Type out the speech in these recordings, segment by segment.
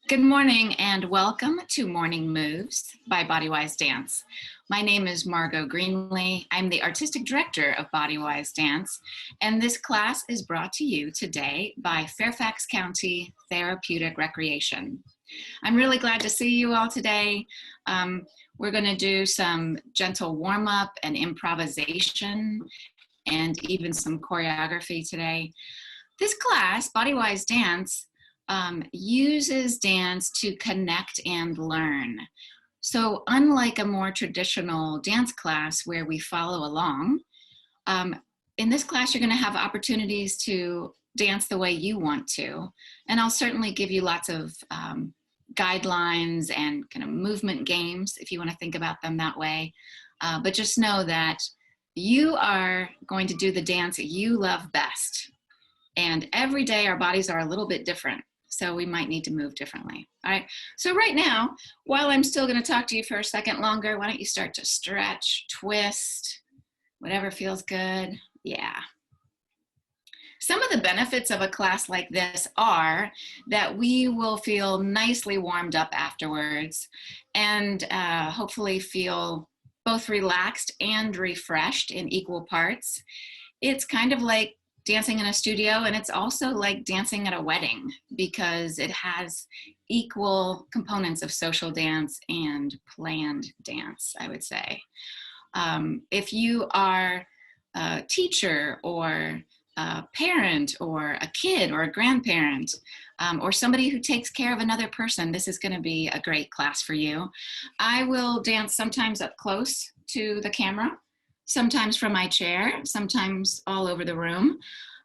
Good morning and welcome to Morning Moves by BodyWise Dance. My name is Margot Greenlee. I'm the Artistic Director of BodyWise Dance, and this class is brought to you today by Fairfax County Therapeutic Recreation. I'm really glad to see you all today. We're going to do some gentle warm-up and improvisation and even some choreography today. This class, BodyWise Dance, uses dance to connect and learn. So unlike a more traditional dance class where we follow along, in this class you're going to have opportunities to dance the way you want to. And I'll certainly give you lots of guidelines and kind of movement games if you want to think about them that way. But just know that you are going to do the dance that you love best. And every day our bodies are a little bit different. So we might need to move differently. All right, so right now, while I'm still gonna talk to you for a second longer, why don't you start to stretch, twist, whatever feels good, yeah. Some of the benefits of a class like this are that we will feel nicely warmed up afterwards and hopefully feel both relaxed and refreshed in equal parts. It's kind of like dancing in a studio, and it's also like dancing at a wedding because it has equal components of social dance and planned dance, I would say. If you are a teacher or a parent or a kid or a grandparent or somebody who takes care of another person, this is going to be a great class for you. I will dance sometimes up close to the camera, sometimes from my chair, sometimes all over the room.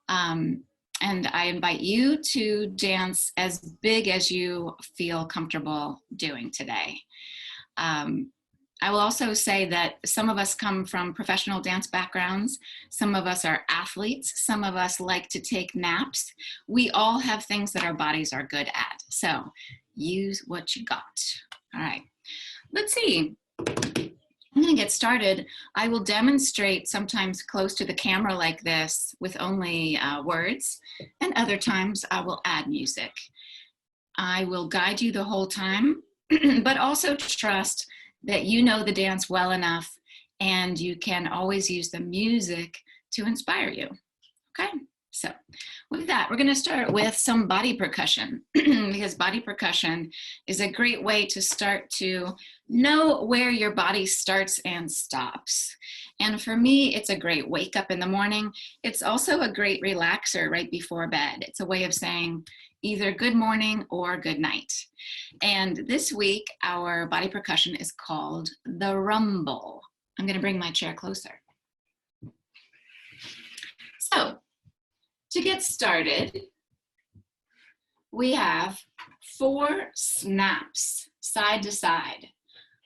And I invite you to dance as big as you feel comfortable doing today. I will also say that some of us come from professional dance backgrounds. Some of us are athletes. Some of us like to take naps. We all have things that our bodies are good at. So use what you got. All right, let's see. I'm going to get started. I will demonstrate sometimes close to the camera like this with only words, and other times I will add music. I will guide you the whole time, but also trust that you know the dance well enough and you can always use the music to inspire you. Okay, so with that, we're going to start with some body percussion because body percussion is a great way to start to know where your body starts and stops. And for me, it's a great wake up in the morning. It's also a great relaxer right before bed. It's a way of saying either good morning or good night. And this week, our body percussion is called the rumble. I'm going to bring my chair closer. So, to get started, we have 4 snaps side to side.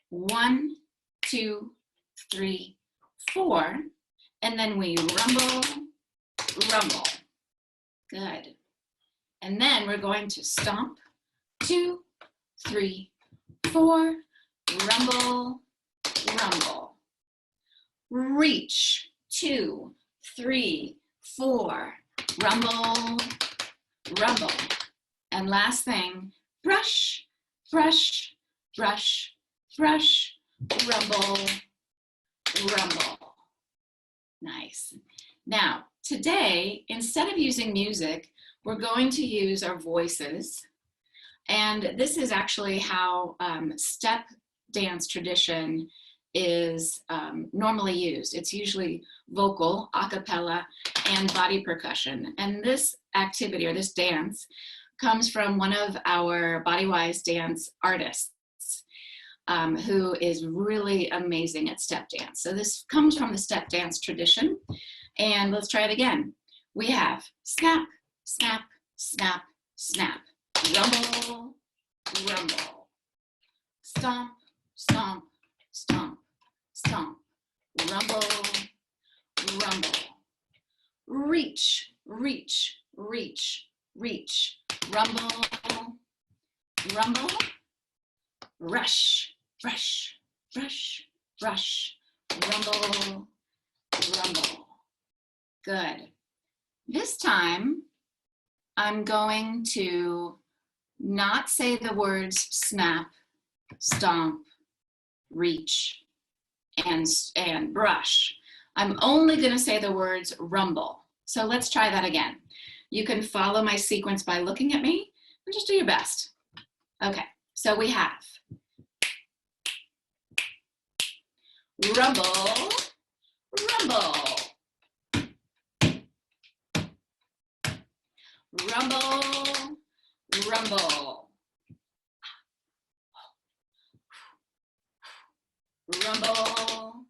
1, 2, 3, 4, and then we rumble, rumble. Good. And then we're going to stomp. 2, 3, 4, rumble, rumble. Reach. 2, 3, 4, rumble, rumble. And last thing, brush, brush, brush, brush, rumble, rumble. Nice. Now, today, instead of using music, we're going to use our voices. And this is actually how step dance tradition is normally used. It's usually vocal, a cappella, and body percussion. And this activity or this dance comes from one of our BodyWise Dance artists who is really amazing at step dance. So this comes from the step dance tradition. And let's try it again. We have snap, snap, snap, snap, rumble, rumble, stomp, stomp, stomp, stomp, rumble, rumble, reach, reach, reach, reach, rumble, rumble, rush, rush, rush, rush, rumble, rumble. Good. This time, I'm going to not say the words snap, stomp, reach, and brush. I'm only going to say the words rumble. So let's try that again. You can follow my sequence by looking at me and just do your best. Okay, so we have rumble, rumble, rumble, rumble, rumble, rumble,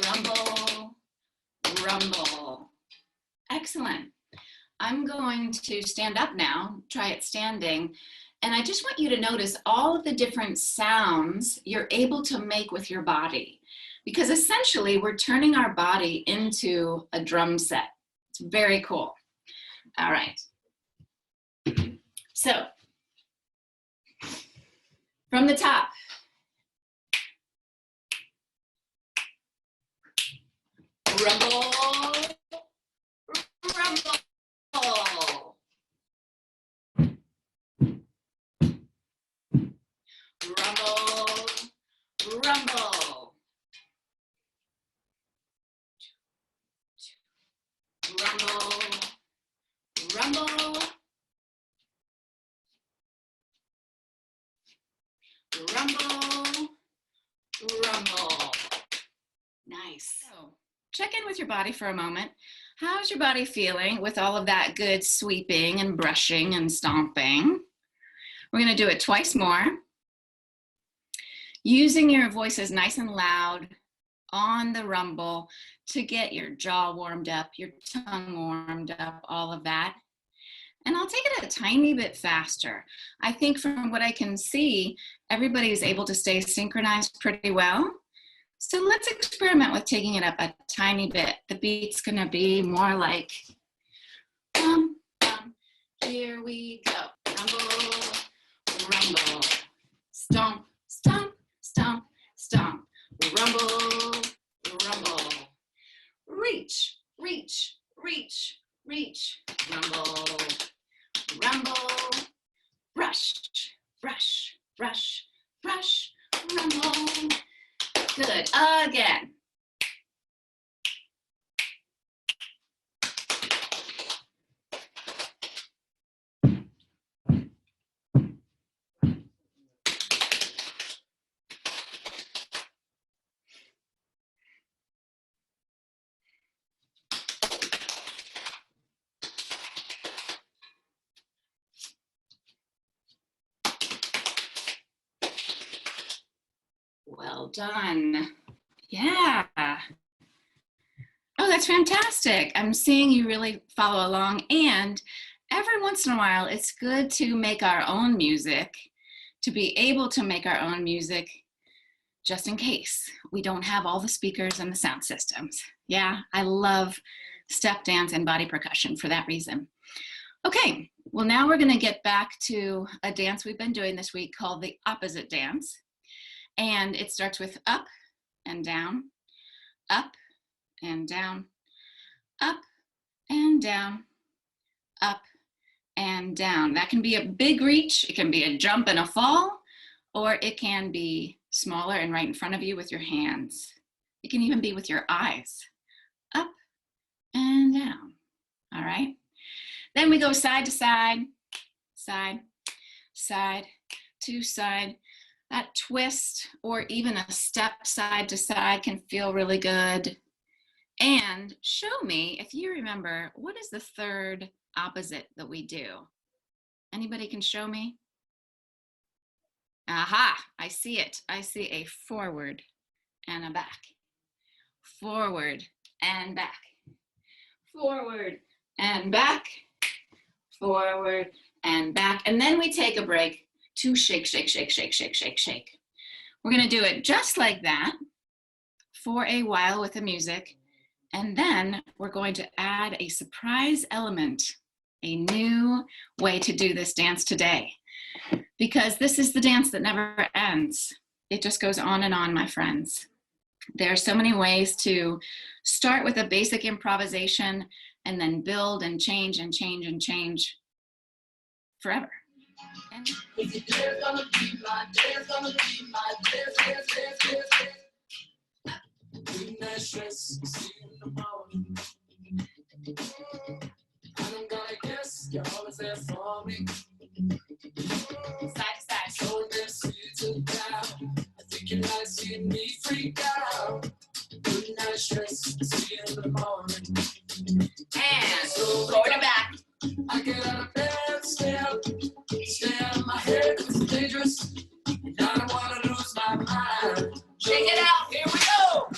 rumble, rumble. Excellent. I'm going to stand up now, try it standing, and I just want you to notice all of the different sounds you're able to make with your body, because essentially we're turning our body into a drum set. It's very cool. All right. So, from the top. Rumble, rumble. Rumble, rumble. Rumble, rumble. Rumble, rumble. Nice. So, check in with your body for a moment. How's your body feeling with all of that good sweeping and brushing and stomping? We're going to do it twice more. Using your voices nice and loud on the rumble to get your jaw warmed up, your tongue warmed up, all of that. And I'll take it a tiny bit faster. I think from what I can see, everybody is able to stay synchronized pretty well. So let's experiment with taking it up a tiny bit. The beat's gonna be more like, here we go. Rumble, rumble, stomp, stomp, stomp, stomp. Rumble, rumble. Reach, reach, reach, reach. Rumble, rumble. Brush, brush, brush, brush. Rumble. Good. Again. Well done. Yeah. Oh, that's fantastic. I'm seeing you really follow along, and every once in a while, it's good to make our own music, to be able to make our own music just in case we don't have all the speakers and the sound systems. Yeah, I love step dance and body percussion for that reason. Okay, well now we're gonna get back to a dance we've been doing this week called the opposite dance. And it starts with up and down, up and down, up and down, up and down. That can be a big reach, it can be a jump and a fall, or it can be smaller and right in front of you with your hands. It can even be with your eyes. Up and down, all right? Then we go side to side, side, side to side. That twist or even a step side to side can feel really good. And show me, if you remember, what is the third opposite that we do? Anybody can show me? Aha, I see it. I see a forward and a back. Forward and back. Forward and back. Forward and back. And then we take a break to shake, shake, shake, shake, shake, shake, shake. We're gonna do it just like that for a while with the music, and then we're going to add a surprise element, a new way to do this dance today, because this is the dance that never ends. It just goes on and on, my friends. There are so many ways to start with a basic improvisation and then build and change and change and change forever. I'm gonna guess you're always there for me. Side to side. So let's sit down. I think you might see me freak out. Good night, stress. See you in the morning. And forward and back. I get out of bed, stay out my head, it's dangerous. I don't wanna lose my mind. Shake it out. Here we go.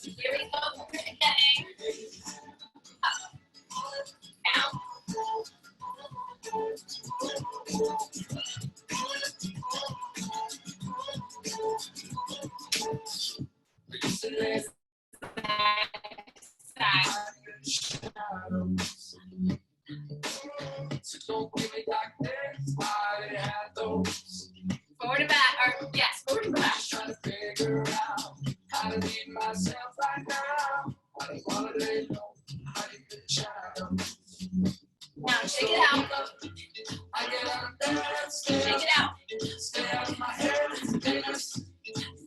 Here we go. Again. Up. Down. Side. So don't give me darkness, why they have those. Forward and back. Or, yes, forward and back. Trying to figure out how to leave myself right now. I don't wanna lay low, I need the child. Now shake it out. I get out of bed, Shake it out. stay out of my head, it's dangerous.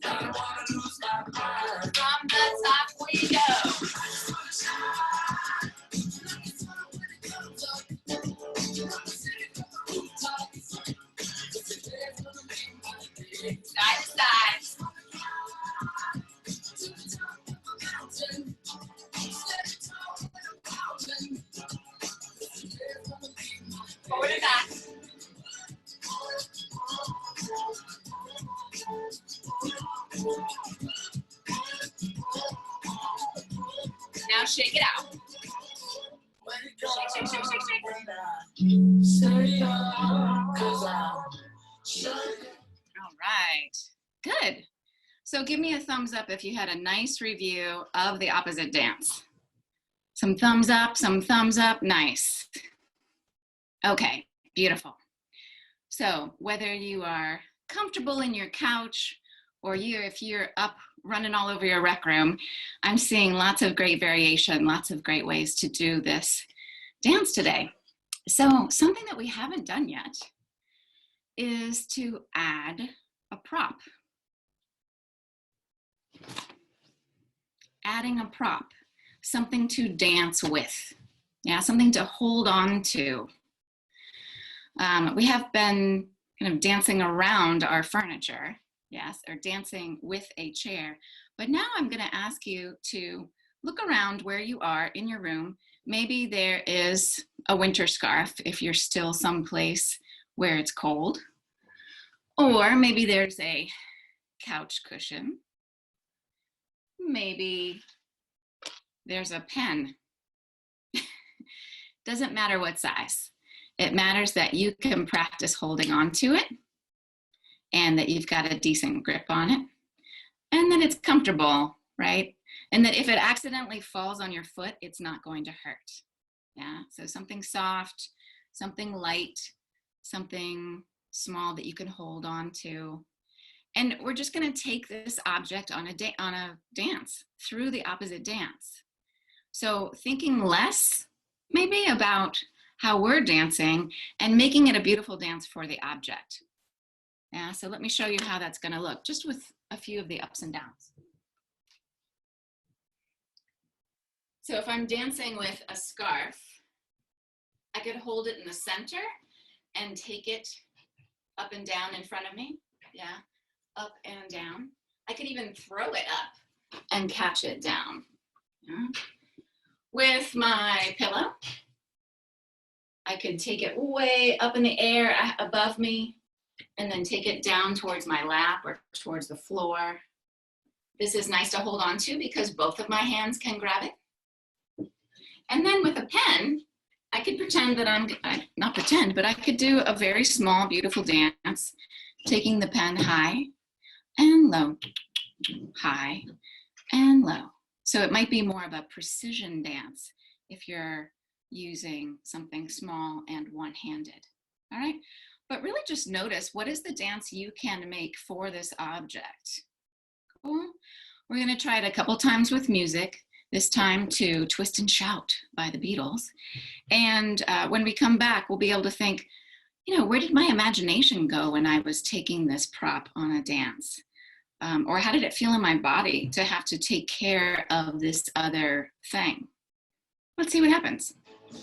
I don't wanna lose my mind. From the top we go. Side to side. Forward and back. Now shake it out. Shake, shake, shake, shake, shake. Stay up, 'cause I'm sure. All right, good. So give me a thumbs up if you had a nice review of the opposite dance. Some thumbs up, nice. Okay, beautiful. So whether you are comfortable in your couch or if you're up running all over your rec room, I'm seeing lots of great variation, lots of great ways to do this dance today. So something that we haven't done yet is to add a prop. Adding a prop, something to dance with, yeah, something to hold on to. We have been kind of dancing around our furniture, yes, or dancing with a chair, but now I'm going to ask you to look around where you are in your room. Maybe there is a winter scarf if you're still someplace where it's cold, or maybe there's a couch cushion. Maybe there's a pen. Doesn't matter what size. It matters that you can practice holding on to it and that you've got a decent grip on it and that it's comfortable, right? And that if it accidentally falls on your foot, it's not going to hurt. Yeah, so something soft, something light, something small that you can hold on to. And we're just going to take this object on a dance through the opposite dance. So thinking less maybe about how we're dancing and making it a beautiful dance for the object. Yeah, so let me show you how that's going to look just with a few of the ups and downs. So if I'm dancing with a scarf, I could hold it in the center and take it up and down in front of me. Yeah, up and down. I could even throw it up and catch it down. Yeah. With my pillow, I could take it way up in the air above me and then take it down towards my lap or towards the floor. This is nice to hold on to because both of my hands can grab it. And then with a pen, I could pretend that not pretend, but I could do a very small, beautiful dance, taking the pen high and low, high and low. So it might be more of a precision dance if you're using something small and one-handed. All right, but really just notice, what is the dance you can make for this object? Cool. We're going to try it a couple times with music, this time to Twist and Shout by the Beatles. And when we come back, we'll be able to think, you know, where did my imagination go when I was taking this prop on a dance? Or how did it feel in my body to have to take care of this other thing? Let's see what happens. Now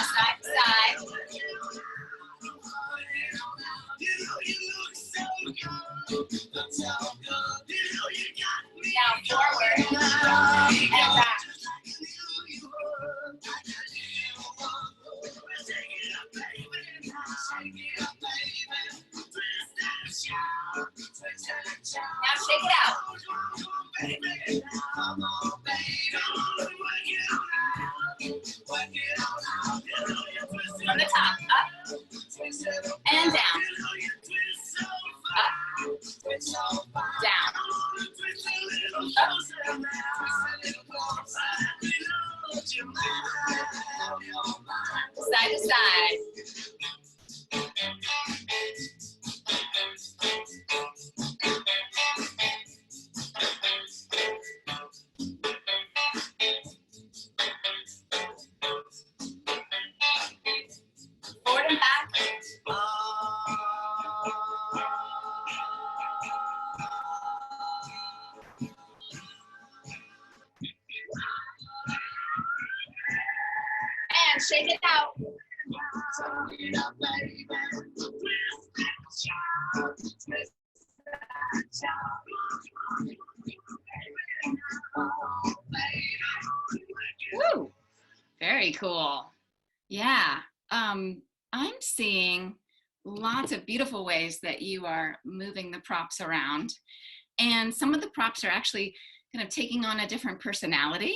side to side. Now forward and back. Now shake it out. From the top, up and down. Up, down, up, side to side. Forward and back. And shake it out. Woo! Very cool. Yeah. I'm seeing lots of beautiful ways that you are moving the props around. And some of the props are actually kind of taking on a different personality,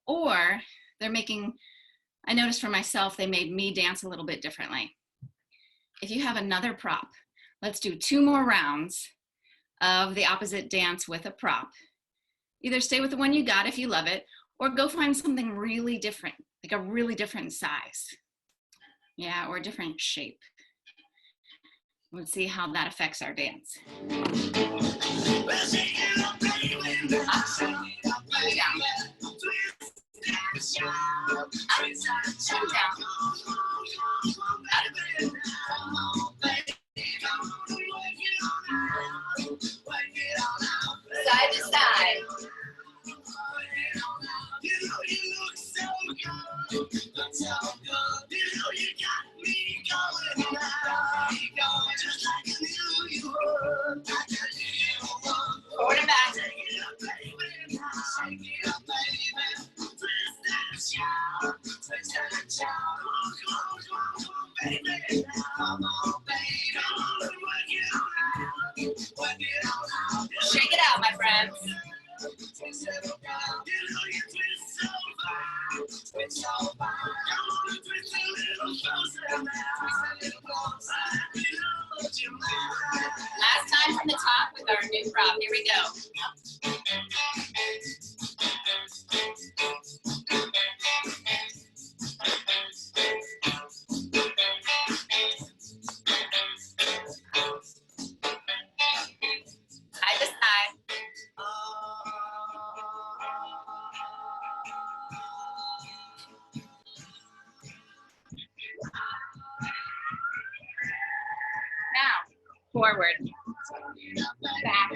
or they're making, I noticed for myself, they made me dance a little bit differently. If you have another prop, let's do 2 more rounds of the opposite dance with a prop. Either stay with the one you got if you love it, or go find something really different, like a really different size. Yeah, or a different shape. Let's see how that affects our dance. Up, down. Up, down. Side to side. Forward and back. Shake it out, my friends. Last time from the top with our new prop. Here we go. Side to side. Now, forward, back.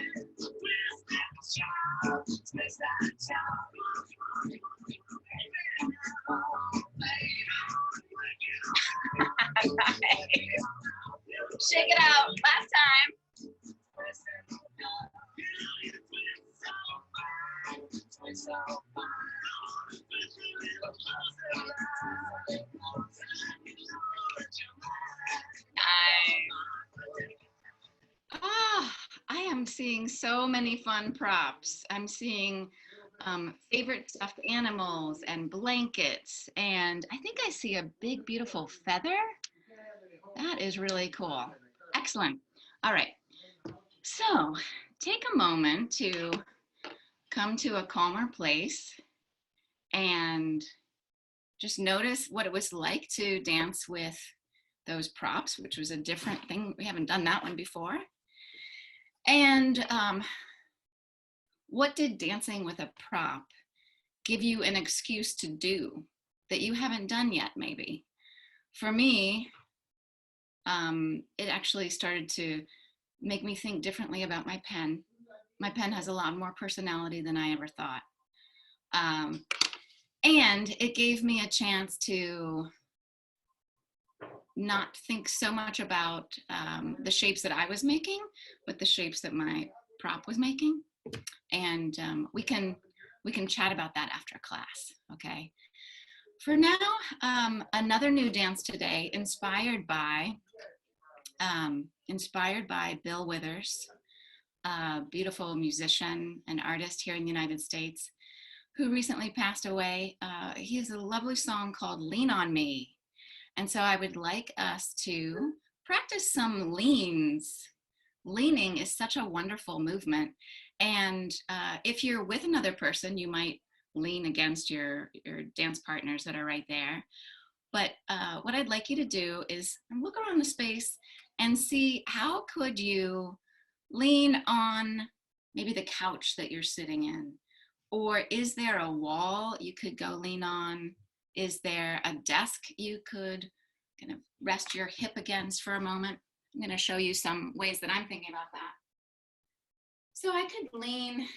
Shake it out. Last time. Nice. Oh, I am seeing so many fun props. I'm seeing favorite stuffed animals and blankets. And I think I see a big, beautiful feather. That is really cool. Excellent. All right. So take a moment to come to a calmer place and just notice what it was like to dance with those props, which was a different thing. We haven't done that one before. And what did dancing with a prop give you an excuse to do that you haven't done yet, maybe? For me, it actually started to make me think differently about my pen. My pen has a lot more personality than I ever thought. And it gave me a chance to not think so much about the shapes that I was making, but the shapes that my prop was making. And we can chat about that after class, okay? For now, another new dance today, inspired by Bill Withers, a beautiful musician and artist here in the United States, who recently passed away. He has a lovely song called Lean on Me. And so I would like us to practice some leans. Leaning is such a wonderful movement. And if you're with another person, you might lean against your dance partners that are right there. But what I'd like you to do is look around the space and see how could you lean on maybe the couch that you're sitting in. Or is there a wall you could go lean on? Is there a desk you could kind of rest your hip against for a moment? I'm going to show you some ways that I'm thinking about that. So I could lean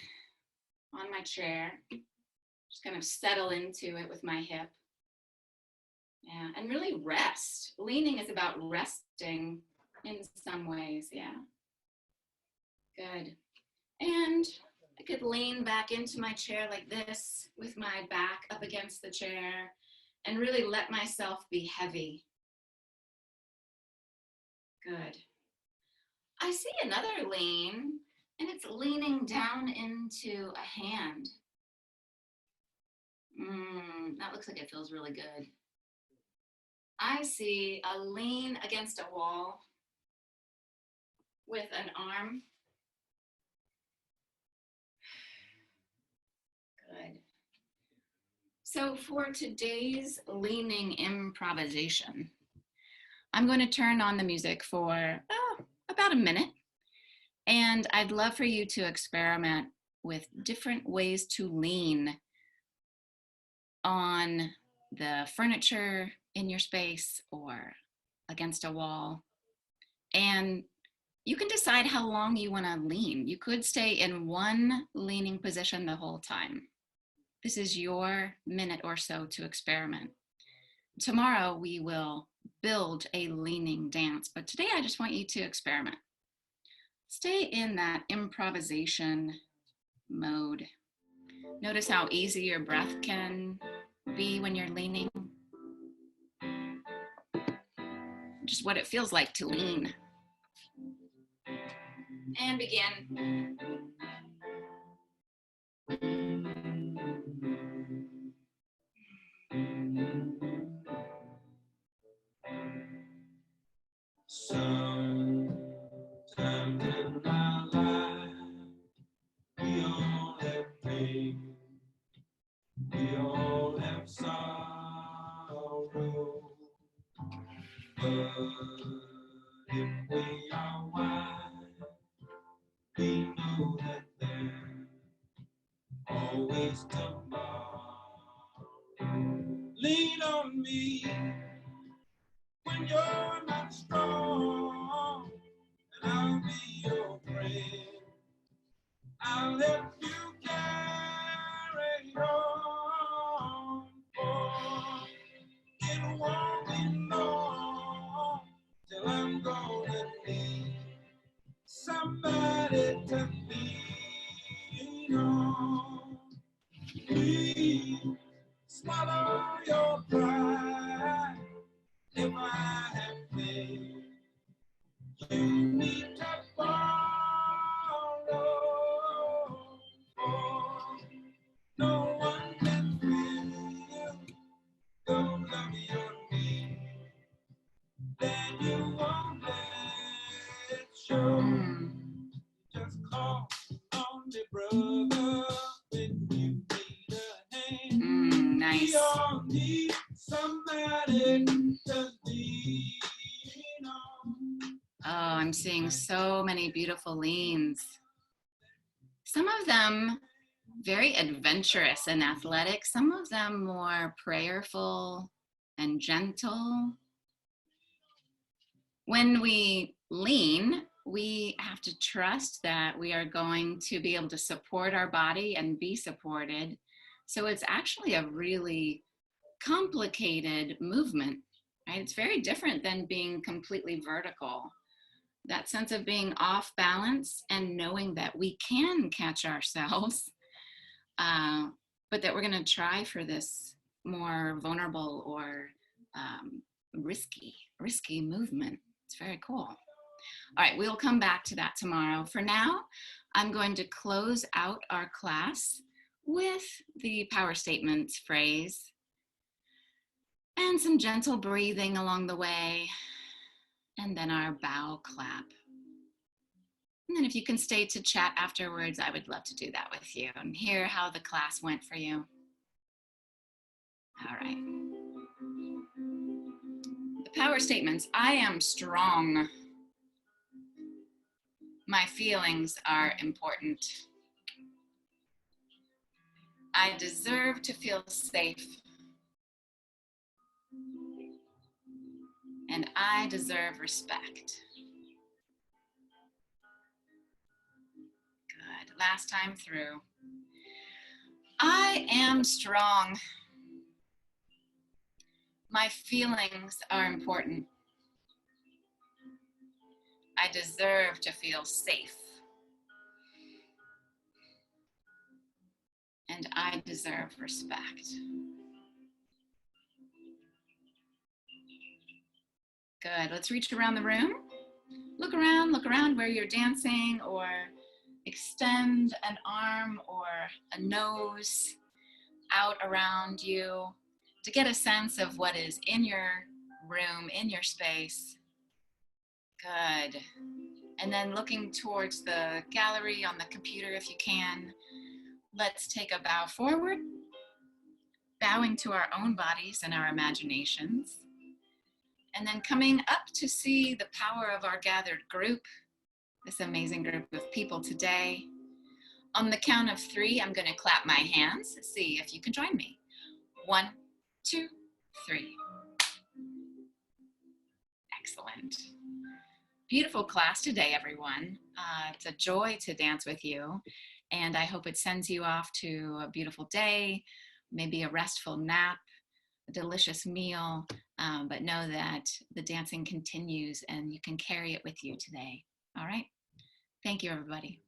on my chair, just kind of settle into it with my hip. Yeah, and really rest. Leaning is about resting in some ways, yeah. Good. And I could lean back into my chair like this with my back up against the chair and really let myself be heavy. Good. I see another lean, and it's leaning down into a hand. That looks like it feels really good. I see a lean against a wall with an arm. Good. So for today's leaning improvisation, I'm going to turn on the music for about a minute. And I'd love for you to experiment with different ways to lean on the furniture in your space or against a wall. And you can decide how long you want to lean. You could stay in one leaning position the whole time. This is your minute or so to experiment. Tomorrow we will build a leaning dance, but today I just want you to experiment. Stay in that improvisation mode. Notice how easy your breath can be when you're leaning. Just what it feels like to lean. And begin. Sometimes in my life, we all have pain, we all have sorrow, but if we are wise, we know that there's always tomorrow. Lean on me when you're not strong, and I'll be your friend. I'll help you carry on, for it won't be long till I'm gonna need somebody to lean on. Please swallow your pride. If I have faith, you need to borrow. love your need, then you won't let it show. Just call on me, brother, when you need a hand. Nice. We all need somebody to lean on. Oh, I'm seeing so many beautiful leans. Some of them very adventurous and athletic, some of them more prayerful and gentle. When we lean, we have to trust that we are going to be able to support our body and be supported. So it's actually a really complicated movement, right? It's very different than being completely vertical. That sense of being off balance and knowing that we can catch ourselves, but that we're going to try for this more vulnerable or risky movement. It's very cool. All right, we'll come back to that tomorrow. For now, I'm going to close out our class with the power statements phrase and some gentle breathing along the way, and then our bow clap. And then if you can stay to chat afterwards, I would love to do that with you and hear how the class went for you. All right. The power statements. I am strong. My feelings are important. I deserve to feel safe. And I deserve respect. Good. Last time through. I am strong. My feelings are important. I deserve to feel safe. And I deserve respect. Good. Let's reach around the room. Look around where you're dancing, or extend an arm or a nose out around you to get a sense of what is in your room, in your space. Good. And then looking towards the gallery on the computer if you can, let's take a bow forward, bowing to our own bodies and our imaginations. And then coming up to see the power of our gathered group, this amazing group of people today. On the count of 3, I'm going to clap my hands. See if you can join me. 1, 2, 3. Excellent. Beautiful class today, everyone. It's a joy to dance with you, and I hope it sends you off to a beautiful day, maybe a restful nap, a delicious meal, but know that the dancing continues and you can carry it with you today. All right. Thank you, everybody.